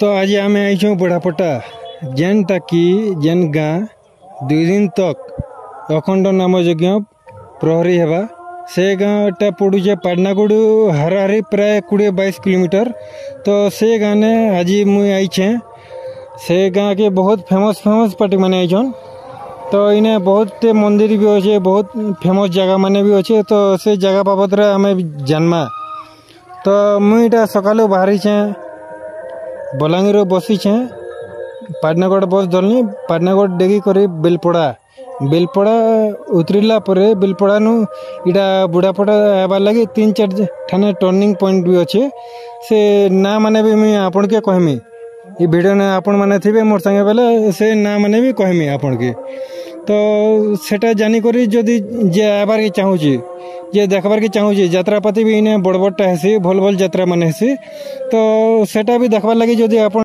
तो आज आम आई बुढ़ापटा जेनटा कि जेन गाँ 2 दिन तक अखंड नाम यज्ञ प्रहरी हेबा से गाँटा पड़ुचे पाटनागुड़ हाराहारी प्राय 20-22 किलोमीटर। तो से गाँ ने आज मुई आईचे से गाँ के बहुत फेमस पार्टी माने आईछन। तो इने बहुत मंदिर भी अच्छे, बहुत फेमस जगह माने भी अच्छे। तो से जगह बाबद आम जानमा। तो मुईटा सकालू बाहरी छे बलांगीर बसीचे पाटनागढ़ बस धरनी पाटनागढ़ डेगी कर बेलपड़ा उतरला बेलपड़ा नु इटा बुढ़ापटा आबार लगे 3-4 ठाने टर्निंग पॉइंट भी अच्छे। से ना माने भी मुई आपन के कहमी ये वीडियो ने आपन माने थिबे मोर संगे बेले से ना माने भी कहमी आपन के। तो सेटा जानी करी जदि जे आबार के चाहूची जे देखबार के चाहूची यात्रापाती भी इने बड़ बड़टा हेसी भल भल यात्रा माने हेसी। तो सेटा भी देखबार लगी जदि आपन